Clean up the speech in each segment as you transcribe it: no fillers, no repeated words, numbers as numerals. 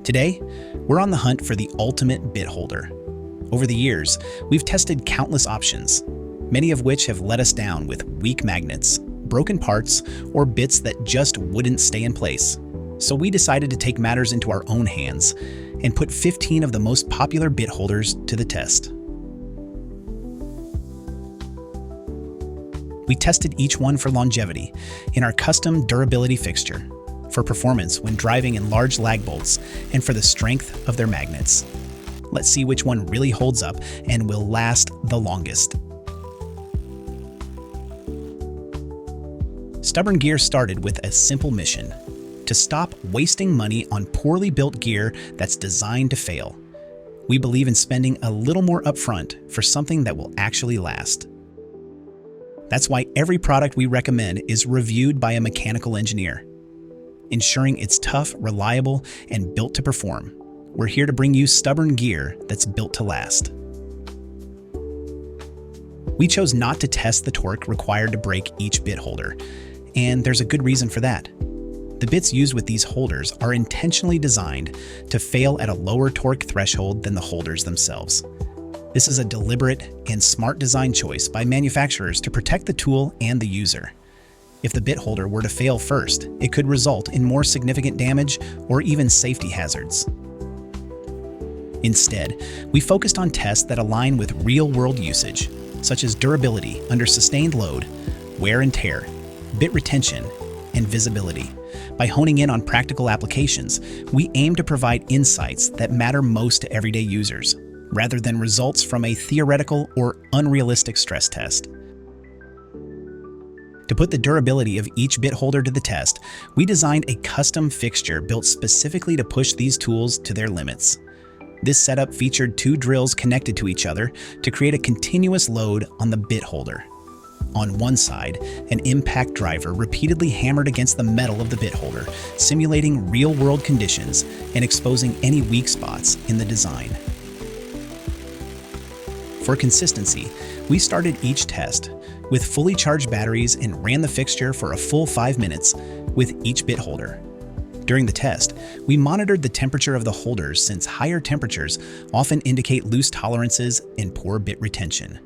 Today, we're on the hunt for the ultimate bit holder. Over the years, we've tested countless options, many of which have let us down with weak magnets, broken parts, or bits that just wouldn't stay in place. So we decided to take matters into our own hands and put 15 of the most popular bit holders to the test. We tested each one for longevity in our custom durability fixture, for performance when driving in large lag bolts, and for the strength of their magnets. Let's see which one really holds up and will last the longest. Stubborn Gear started with a simple mission: to stop wasting money on poorly built gear that's designed to fail. We believe in spending a little more upfront for something that will actually last. That's why every product we recommend is reviewed by a mechanical engineer, ensuring it's tough, reliable, and built to perform. We're here to bring you stubborn gear that's built to last. We chose not to test the torque required to break each bit holder, and there's a good reason for that. The bits used with these holders are intentionally designed to fail at a lower torque threshold than the holders themselves. This is a deliberate and smart design choice by manufacturers to protect the tool and the user. If the bit holder were to fail first, it could result in more significant damage or even safety hazards. Instead, we focused on tests that align with real-world usage, such as durability under sustained load, wear and tear, bit retention, and visibility. By honing in on practical applications, we aim to provide insights that matter most to everyday users, rather than results from a theoretical or unrealistic stress test. To put the durability of each bit holder to the test, we designed a custom fixture built specifically to push these tools to their limits. This setup featured 2 drills connected to each other to create a continuous load on the bit holder. On one side, an impact driver repeatedly hammered against the metal of the bit holder, simulating real-world conditions and exposing any weak spots in the design. For consistency, we started each test with fully charged batteries and ran the fixture for a full 5 minutes with each bit holder. During the test, we monitored the temperature of the holders since higher temperatures often indicate loose tolerances and poor bit retention.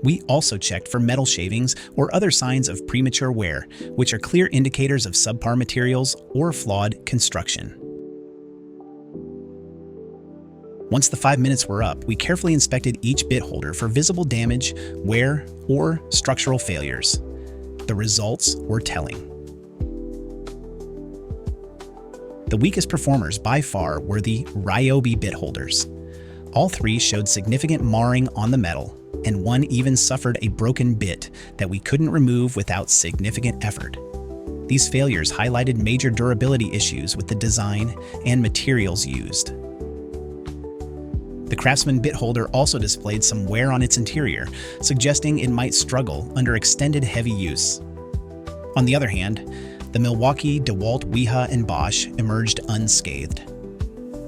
We also checked for metal shavings or other signs of premature wear, which are clear indicators of subpar materials or flawed construction. Once the 5 minutes were up, we carefully inspected each bit holder for visible damage, wear, or structural failures. The results were telling. The weakest performers by far were the Ryobi bit holders. All 3 showed significant marring on the metal, and one even suffered a broken bit that we couldn't remove without significant effort. These failures highlighted major durability issues with the design and materials used. The Craftsman bit holder also displayed some wear on its interior, suggesting it might struggle under extended heavy use. On the other hand, the Milwaukee, DeWalt, Wiha, and Bosch emerged unscathed.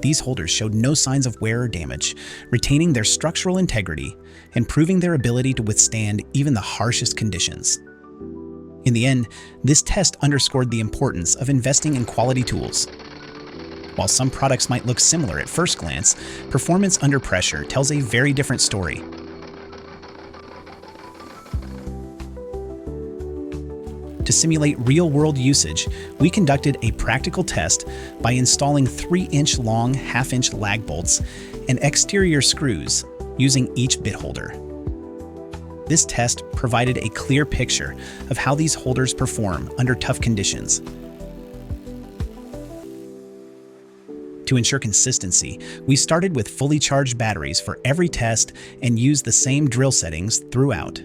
These holders showed no signs of wear or damage, retaining their structural integrity and proving their ability to withstand even the harshest conditions. In the end, this test underscored the importance of investing in quality tools. While some products might look similar at first glance, performance under pressure tells a very different story. To simulate real-world usage, we conducted a practical test by installing 3-inch long half-inch lag bolts and exterior screws using each bit holder. This test provided a clear picture of how these holders perform under tough conditions. To ensure consistency, we started with fully charged batteries for every test and used the same drill settings throughout.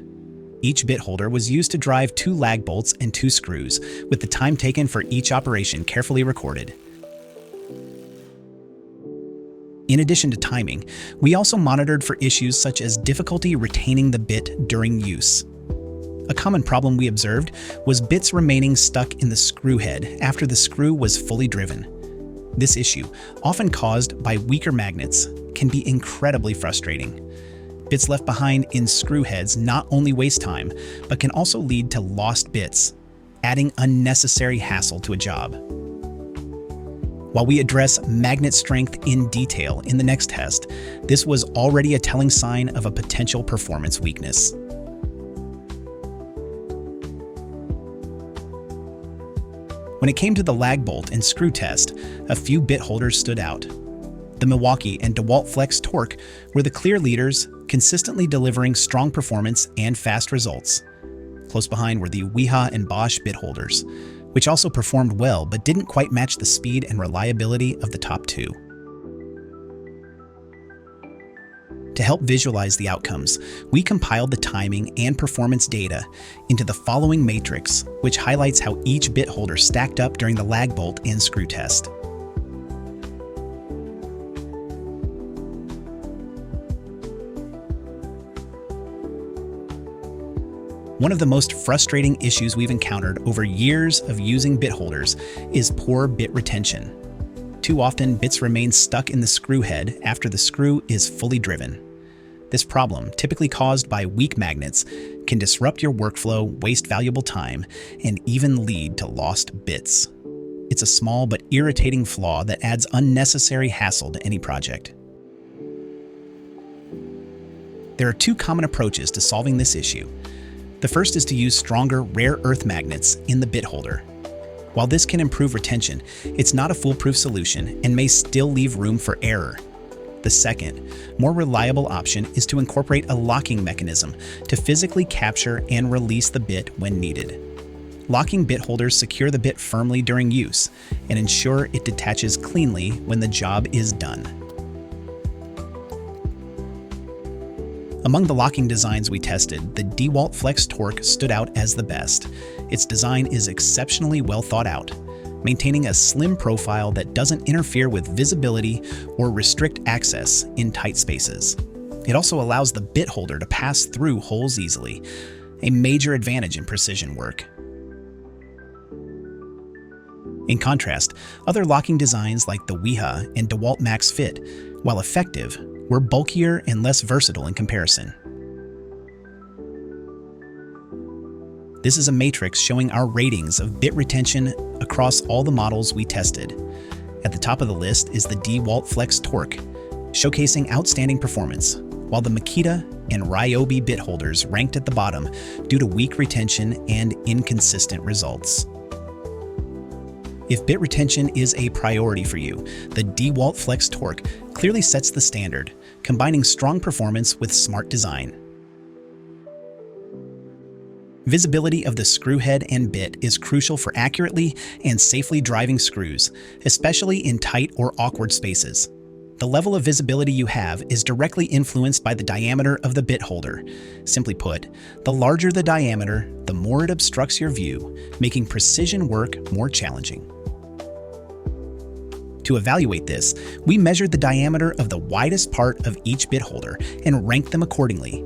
Each bit holder was used to drive 2 lag bolts and 2 screws, with the time taken for each operation carefully recorded. In addition to timing, we also monitored for issues such as difficulty retaining the bit during use. A common problem we observed was bits remaining stuck in the screw head after the screw was fully driven. This issue, often caused by weaker magnets, can be incredibly frustrating. Bits left behind in screw heads not only waste time, but can also lead to lost bits, adding unnecessary hassle to a job. While we address magnet strength in detail in the next test, this was already a telling sign of a potential performance weakness. When it came to the lag bolt and screw test, a few bit holders stood out. The Milwaukee and DeWalt Flex Torque were the clear leaders, consistently delivering strong performance and fast results. Close behind were the Wiha and Bosch bit holders, which also performed well but didn't quite match the speed and reliability of the top two. To help visualize the outcomes, we compiled the timing and performance data into the following matrix, which highlights how each bit holder stacked up during the lag bolt and screw test. One of the most frustrating issues we've encountered over years of using bit holders is poor bit retention. Too often, bits remain stuck in the screw head after the screw is fully driven. This problem, typically caused by weak magnets, can disrupt your workflow, waste valuable time, and even lead to lost bits. It's a small but irritating flaw that adds unnecessary hassle to any project. There are two common approaches to solving this issue. The first is to use stronger rare earth magnets in the bit holder. While this can improve retention, it's not a foolproof solution and may still leave room for error. The second, more reliable option is to incorporate a locking mechanism to physically capture and release the bit when needed. Locking bit holders secure the bit firmly during use and ensure it detaches cleanly when the job is done. Among the locking designs we tested, the DeWalt Flex Torque stood out as the best. Its design is exceptionally well thought out, maintaining a slim profile that doesn't interfere with visibility or restrict access in tight spaces. It also allows the bit holder to pass through holes easily, a major advantage in precision work. In contrast, other locking designs like the Wiha and DeWalt Max Fit, while effective, were bulkier and less versatile in comparison. This is a matrix showing our ratings of bit retention across all the models we tested. At the top of the list is the DeWalt Flex Torque, showcasing outstanding performance, while the Makita and Ryobi bit holders ranked at the bottom due to weak retention and inconsistent results. If bit retention is a priority for you, the DeWalt Flex Torque clearly sets the standard, combining strong performance with smart design. Visibility of the screw head and bit is crucial for accurately and safely driving screws, especially in tight or awkward spaces. The level of visibility you have is directly influenced by the diameter of the bit holder. Simply put, the larger the diameter, the more it obstructs your view, making precision work more challenging. To evaluate this, we measured the diameter of the widest part of each bit holder and ranked them accordingly.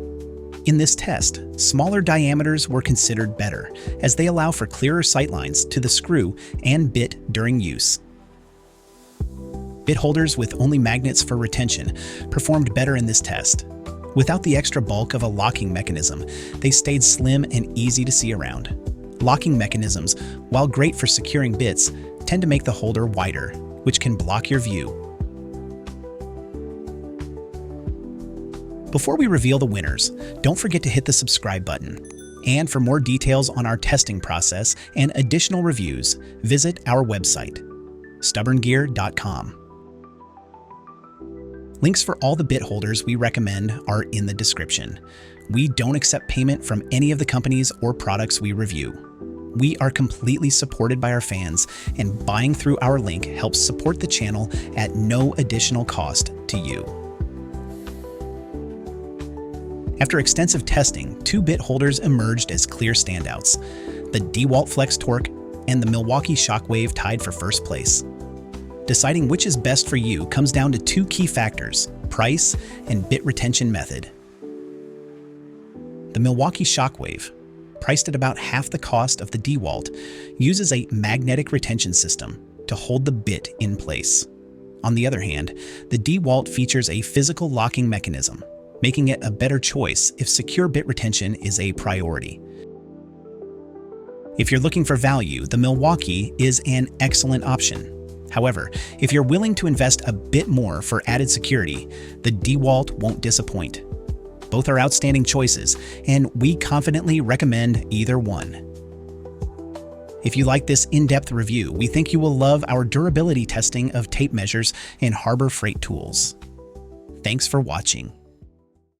In this test, smaller diameters were considered better, as they allow for clearer sightlines to the screw and bit during use. Bit holders with only magnets for retention performed better in this test. Without the extra bulk of a locking mechanism, they stayed slim and easy to see around. Locking mechanisms, while great for securing bits, tend to make the holder wider, which can block your view. Before we reveal the winners, don't forget to hit the subscribe button. And for more details on our testing process and additional reviews, visit our website, stubborngear.com. Links for all the bit holders we recommend are in the description. We don't accept payment from any of the companies or products we review. We are completely supported by our fans, and buying through our link helps support the channel at no additional cost to you. After extensive testing, two bit holders emerged as clear standouts. The DeWalt Flex Torque and the Milwaukee Shockwave tied for first place. Deciding which is best for you comes down to two key factors: price and bit retention method. The Milwaukee Shockwave, priced at about half the cost of the DeWalt, uses a magnetic retention system to hold the bit in place. On the other hand, the DeWalt features a physical locking mechanism, making it a better choice if secure bit retention is a priority. If you're looking for value, the Milwaukee is an excellent option. However, if you're willing to invest a bit more for added security, the DeWalt won't disappoint. Both are outstanding choices, and we confidently recommend either one. If you like this in-depth review, we think you will love our durability testing of tape measures and Harbor Freight tools. Thanks for watching.